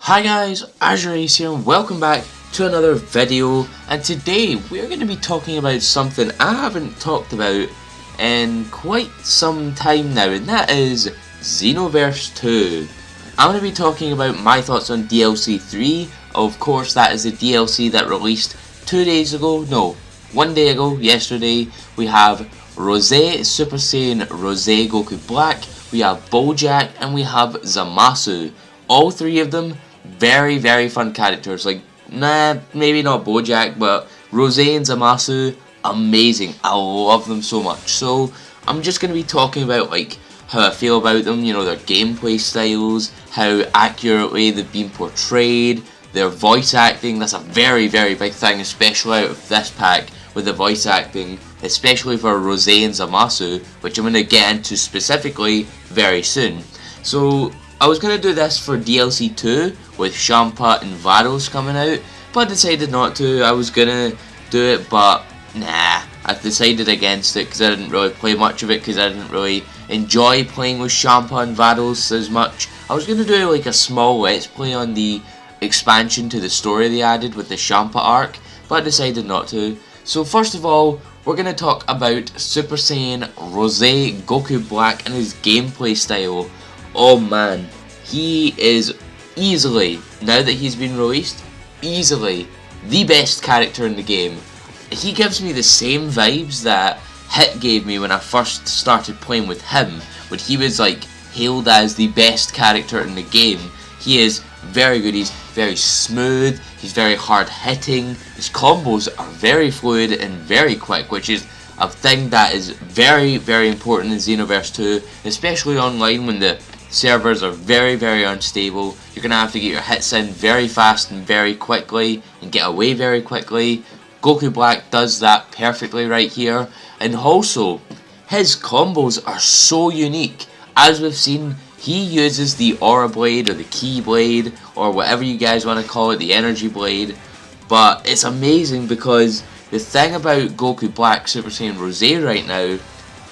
Hi guys, AzureAce here and welcome back to another video, and today we're going to be talking about something I haven't talked about in quite some time now, and that is Xenoverse 2. I'm going to be talking about my thoughts on DLC 3. Of course, that is the DLC that released 2 days ago, no, 1 day ago, yesterday. We have Rose, Super Saiyan Rose Goku Black, we have Bojack, and we have Zamasu. All three of them very fun characters. Like, maybe not Bojack, but Rose and Zamasu, amazing. I love them so much. So I'm just going to be talking about like how I feel about them, you know, their gameplay styles, how accurately they've been portrayed, their voice acting. That's a very big thing, especially out of this pack with the voice acting, especially for Rose and Zamasu, which I'm going to get into specifically very soon. So I was going to do this for DLC 2 with Champa and Vados coming out, but I decided not to. I was going to do it, but nah, I decided against it because I didn't really play much of it, because I didn't really enjoy playing with Champa and Vados as much. I was going to do like a small let's play on the expansion to the story they added with the Champa arc, but I decided not to. So first of all, we're going to talk about Super Saiyan Rose Goku Black and his gameplay style. Oh man, he is easily, now that he's been released, easily the best character in the game. He gives me the same vibes that Hit gave me when I first started playing with him, when he was like hailed as the best character in the game. He is very good, he's very smooth, he's very hard hitting, his combos are very fluid and very quick, which is a thing that is very important in Xenoverse 2, especially online when the servers are very unstable. You're going to have to get your hits in very fast and very quickly and get away very quickly. Goku Black does that perfectly right here, and also his combos are so unique. As we've seen, he uses the Aura Blade or the Ki Blade or whatever you guys want to call it, the Energy Blade, but it's amazing because the thing about Goku Black Super Saiyan Rose right now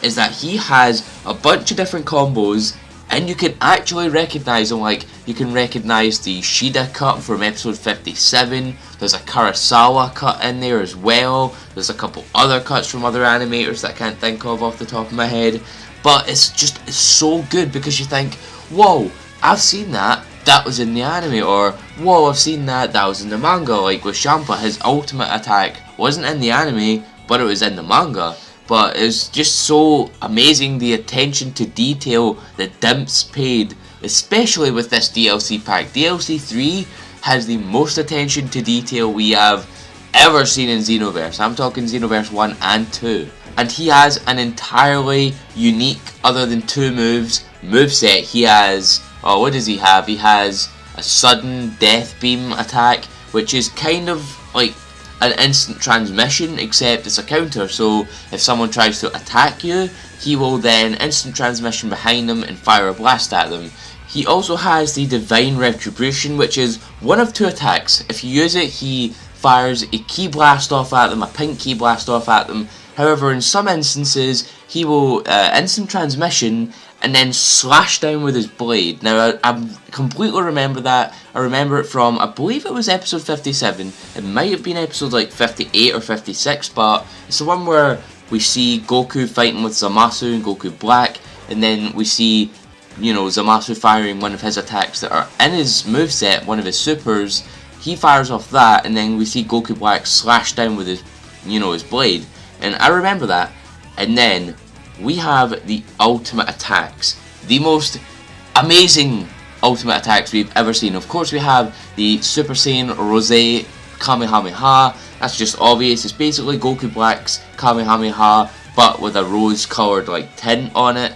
is that he has a bunch of different combos, and you can actually recognize them. Like, you can recognize the Shida cut from episode 57, there's a Kurosawa cut in there as well, there's a couple other cuts from other animators that I can't think of off the top of my head, but it's so good because you think, whoa, I've seen that was in the anime, or whoa, I've seen that was in the manga. Like with Champa, his ultimate attack wasn't in the anime, but it was in the manga. But it's just so amazing, the attention to detail that Dimps paid, especially with this DLC pack. DLC 3 has the most attention to detail we have ever seen in Xenoverse. I'm talking Xenoverse 1 and 2. And he has an entirely unique, other than 2 moves, moveset. He has, oh, what does he have? He has a sudden death beam attack, which is kind of like an instant transmission, except it's a counter. So if someone tries to attack you, he will then instant transmission behind them and fire a blast at them. He also has the Divine Retribution, which is one of 2 attacks. If you use it, he fires a Ki Blast off at them, a pink Ki Blast off at them. However, in some instances, he will instant transmission and then slash down with his blade. Now, I completely remember that. I remember it from, I believe it was episode 57. It might have been episode like 58 or 56, but it's the one where we see Goku fighting with Zamasu and Goku Black, and then we see, you know, Zamasu firing one of his attacks that are in his moveset, one of his supers. He fires off that, and then we see Goku Black slash down with his, you know, his blade. And I remember that. And then we have the ultimate attacks, the most amazing ultimate attacks we've ever seen. Of course, we have the Super Saiyan Rose Kamehameha. That's just obvious. It's basically Goku Black's Kamehameha, but with a rose coloured like tint on it.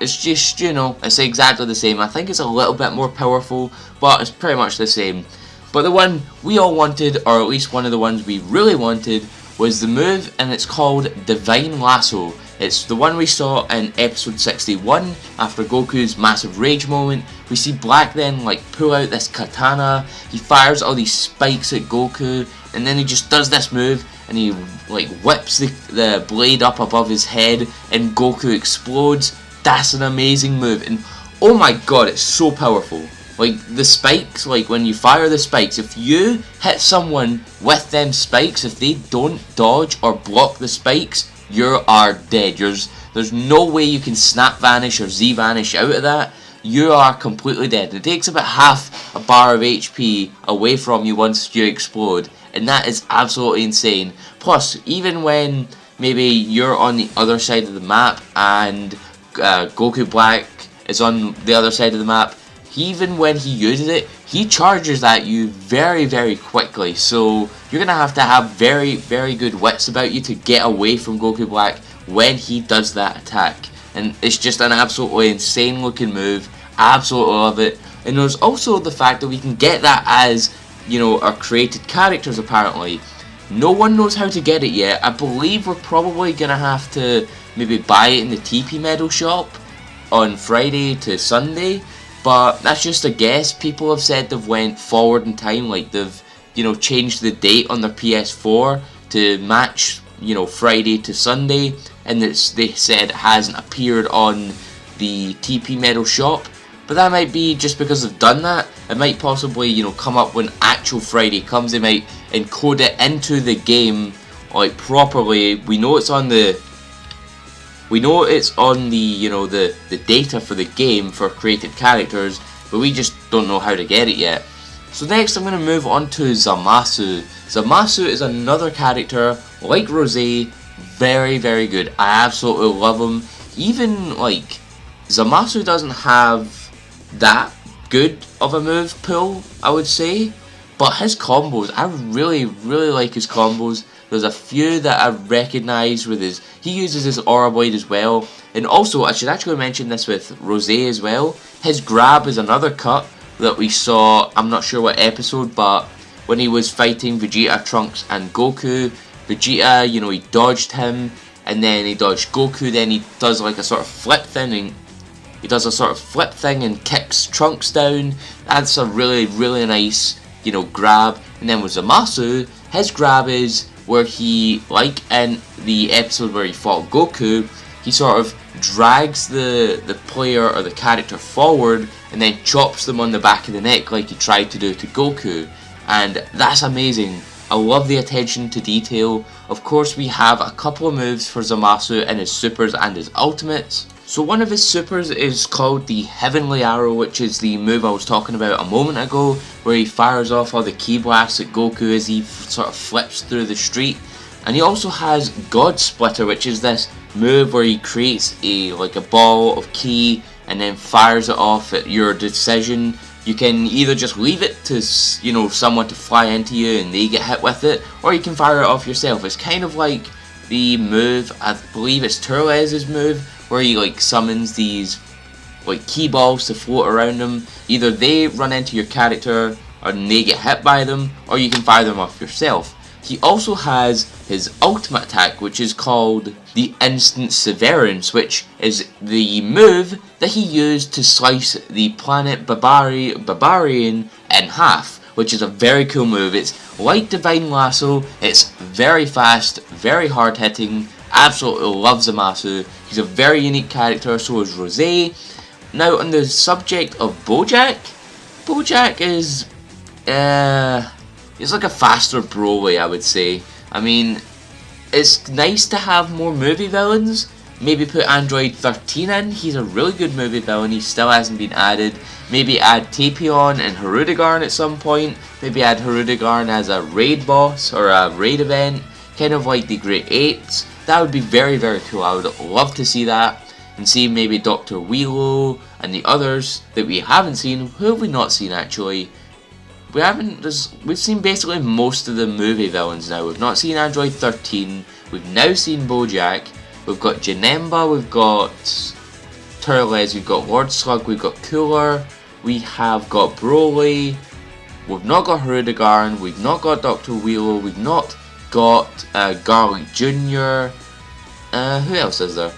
It's just, you know, it's exactly the same. I think it's a little bit more powerful, but it's pretty much the same. But the one we all wanted, or at least one of the ones we really wanted, was the move, and it's called Divine Lasso. It's the one we saw in episode 61 after Goku's massive rage moment. We see Black then like pull out this katana, he fires all these spikes at Goku, and then he just does this move and he like whips the blade up above his head and Goku explodes. That's an amazing move, and oh my god, it's so powerful. Like the spikes, like when you fire the spikes, if you hit someone with them spikes, if they don't dodge or block the spikes, you are dead. There's no way you can snap vanish or Z vanish out of that. You are completely dead. It takes about half a bar of HP away from you once you explode, and that is absolutely insane. Plus, even when maybe you're on the other side of the map and Goku Black is on the other side of the map, even when he uses it, he charges at you very, very quickly. So you're going to have very, very good wits about you to get away from Goku Black when he does that attack. And it's just an absolutely insane looking move. Absolutely love it. And there's also the fact that we can get that as, you know, our created characters apparently. No one knows how to get it yet. I believe we're probably going to have to maybe buy it in the TP Medal shop on Friday to Sunday. But that's just a guess. People have said they've went forward in time, like they've, you know, changed the date on their PS4 to match, you know, Friday to Sunday, and they said it hasn't appeared on the TP Medal shop. But that might be just because they've done that. It might possibly, you know, come up when actual Friday comes. They might encode it into the game like properly. We know it's on the you know, the data for the game for created characters, but we just don't know how to get it yet. So next I'm going to move on to Zamasu. Zamasu is another character like Rose, very, very good. I absolutely love him. Even like Zamasu doesn't have that good of a move pool, I would say, but his combos, I really, really like his combos. There's a few that I recognise with his, he uses his Aura Blade as well, and also I should actually mention this with Rose as well. His grab is another cut that we saw, I'm not sure what episode, but when he was fighting Vegeta, Trunks and Goku, Vegeta, you know, he dodged him, and then he dodged Goku, then he does like a sort of flip thing, and he does a sort of flip thing and kicks Trunks down. That's a really, really nice, you know, grab. And then with Zamasu, his grab is where he, like in the episode where he fought Goku, he sort of drags the player or the character forward and then chops them on the back of the neck like he tried to do to Goku. And that's amazing. I love the attention to detail. Of course, we have a couple of moves for Zamasu in his supers and his ultimates. So one of his supers is called the Heavenly Arrow, which is the move I was talking about a moment ago, where he fires off all the ki blasts at Goku as he sort of flips through the street. And he also has God Splitter, which is this move where he creates like a ball of ki and then fires it off at your decision. You can either just leave it to, you know, someone to fly into you and they get hit with it, or you can fire it off yourself. It's kind of like the move, I believe it's Turles's move, where he like summons these like ki balls to float around him. Either they run into your character or they get hit by them, or you can fire them off yourself. He also has his ultimate attack, which is called the Instant Severance, which is the move that he used to slice the planet Barbarian in half, which is a very cool move. It's like Divine Lasso, it's very fast, very hard hitting. Absolutely love Zamasu. He's a very unique character, so is Rose. Now on the subject of Bojack, Bojack is he's like a faster Broly, I would say. I mean, it's nice to have more movie villains. Maybe put Android 13 in, he's a really good movie villain, he still hasn't been added. Maybe add Tapion and Hirudegarn at some point. Maybe add Hirudegarn as a raid boss or a raid event, kind of like the Great Apes. That would be very, very cool. I would love to see that, and see maybe Dr. Wheelo and the others that we haven't seen. Who have we not seen actually? We've seen basically most of the movie villains now. We've not seen Android 13, we've now seen Bojack, we've got Janemba, we've got Turles, we've got Lord Slug, we've got Cooler, we have got Broly, we've not got Hirudegarn, we've not got Dr. Wheelo, we've not got Garlic Jr. Who else is there?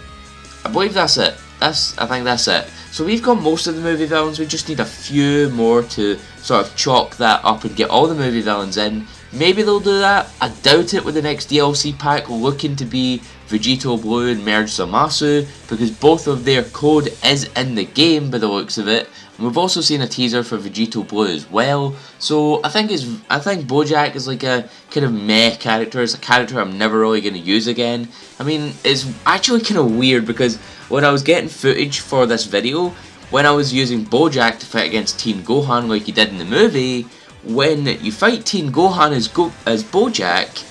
I believe that's it. I think that's it. So we've got most of the movie villains, we just need a few more to sort of chalk that up and get all the movie villains in. Maybe they'll do that. I doubt it with the next DLC pack looking to be Vegito Blue and Merge Zamasu, because both of their code is in the game by the looks of it. And we've also seen a teaser for Vegito Blue as well. So I think Bojack is like a kind of meh character. It's a character I'm never really going to use again. I mean, it's actually kind of weird because when I was getting footage for this video, when I was using Bojack to fight against Teen Gohan like he did in the movie, when you fight Teen Gohan as Bojack,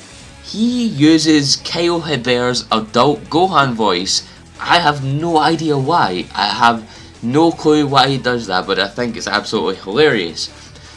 he uses Kyle Heber's adult Gohan voice. I have no idea why. I have no clue why he does that, but I think it's absolutely hilarious.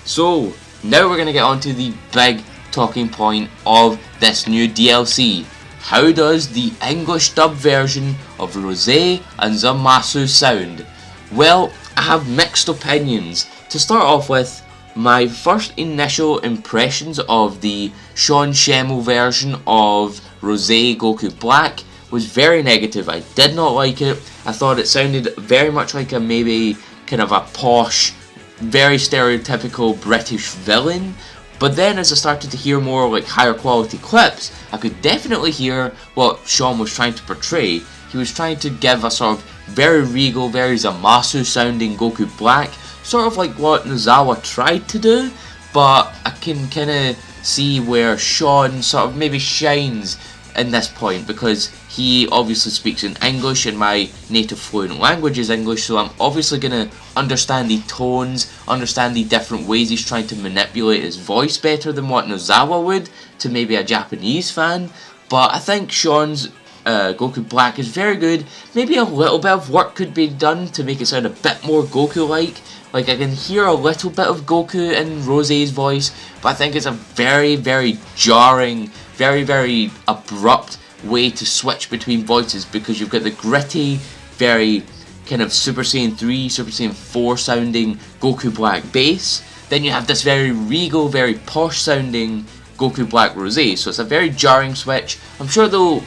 So, now we're going to get on to the big talking point of this new DLC. How does the English dub version of Rose and Zamasu sound? Well, I have mixed opinions. To start off with, my first initial impressions of the Sean Schemmel version of Rose Goku Black was very negative. I did not like it. I thought it sounded very much like a maybe kind of a posh, very stereotypical British villain. But then as I started to hear more like higher quality clips, I could definitely hear what Sean was trying to portray. He was trying to give a sort of very regal, very Zamasu sounding Goku Black, sort of like what Nozawa tried to do, but I can kind of see where Sean sort of maybe shines in this point, because he obviously speaks in English and my native fluent language is English, so I'm obviously going to understand the tones, understand the different ways he's trying to manipulate his voice better than what Nozawa would to maybe a Japanese fan. But I think Sean's Goku Black is very good. Maybe a little bit of work could be done to make it sound a bit more Goku-like. Like, I can hear a little bit of Goku in Rose's voice, but I think it's a very, very jarring, very, very abrupt way to switch between voices, because you've got the gritty, very kind of Super Saiyan 3, Super Saiyan 4 sounding Goku Black bass. Then you have this very regal, very posh sounding Goku Black Rose, so it's a very jarring switch. I'm sure they'll,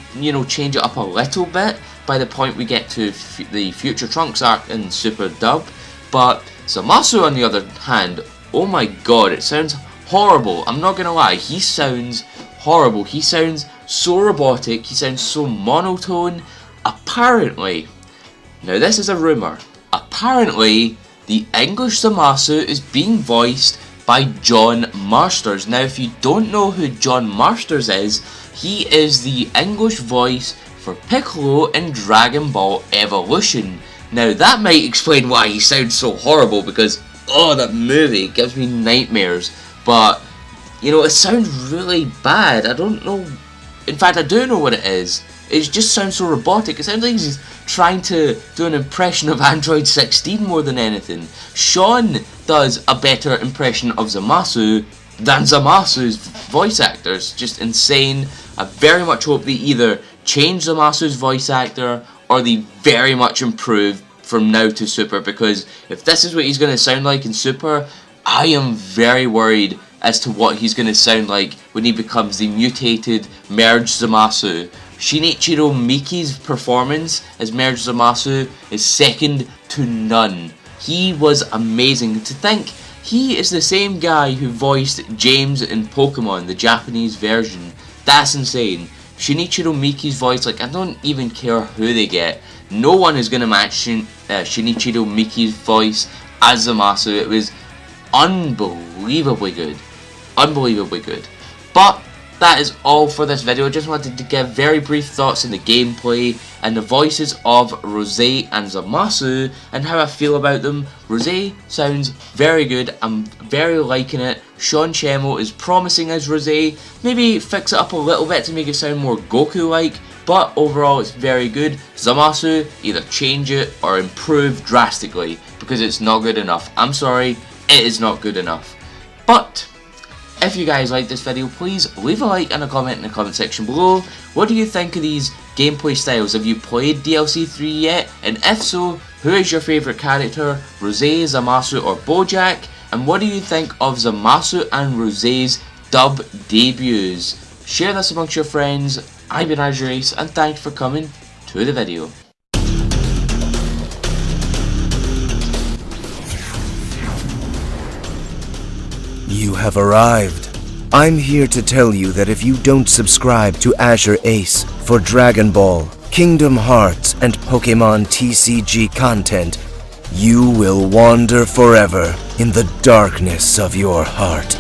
change it up a little bit by the point we get to the Future Trunks arc in Super Dub. But Zamasu, on the other hand, oh my god, it sounds horrible. I'm not gonna lie, he sounds horrible. He sounds so robotic, he sounds so monotone. Apparently, now this is a rumour, apparently the English Zamasu is being voiced by John Marsters. Now, if you don't know who John Marsters is, he is the English voice for Piccolo in Dragon Ball Evolution. Now, that might explain why he sounds so horrible, because, oh, that movie gives me nightmares. But, it sounds really bad. I don't know. In fact, I do know what it is. It just sounds so robotic. It sounds like he's trying to do an impression of Android 16 more than anything. Sean does a better impression of Zamasu than Zamasu's voice actors. Just insane. I very much hope they either change Zamasu's voice actor or they very much improve from now to Super, because if this is what he's going to sound like in Super, I am very worried as to what he's going to sound like when he becomes the mutated merged Zamasu. Shinichiro Miki's performance as merged Zamasu is second to none. He was amazing. To think he is the same guy who voiced James in Pokemon, the Japanese version. That's insane. Shinichiro Miki's voice, like, I don't even care who they get. No one is going to match Shinichiro Miki's voice as Zamasu. It was unbelievably good. Unbelievably good. But that is all for this video. I just wanted to give very brief thoughts on the gameplay and the voices of Rose and Zamasu and how I feel about them. Rose sounds very good. I'm very liking it. Sean Schemmel is promising as Rose. Maybe fix it up a little bit to make it sound more Goku-like, but overall it's very good. Zamasu, either change it or improve drastically, because it's not good enough. I'm sorry, it is not good enough. But if you guys like this video, please leave a like and a comment in the comment section below. What do you think of these gameplay styles? Have you played DLC 3 yet? And if so, who is your favourite character? Rose, Zamasu or Bojack? And what do you think of Zamasu and Rose's dub debuts? Share this amongst your friends. I've been AzureAce and thanks for coming to the video. You have arrived. I'm here to tell you that if you don't subscribe to AzureAce for Dragon Ball, Kingdom Hearts, and Pokemon TCG content, you will wander forever in the darkness of your heart.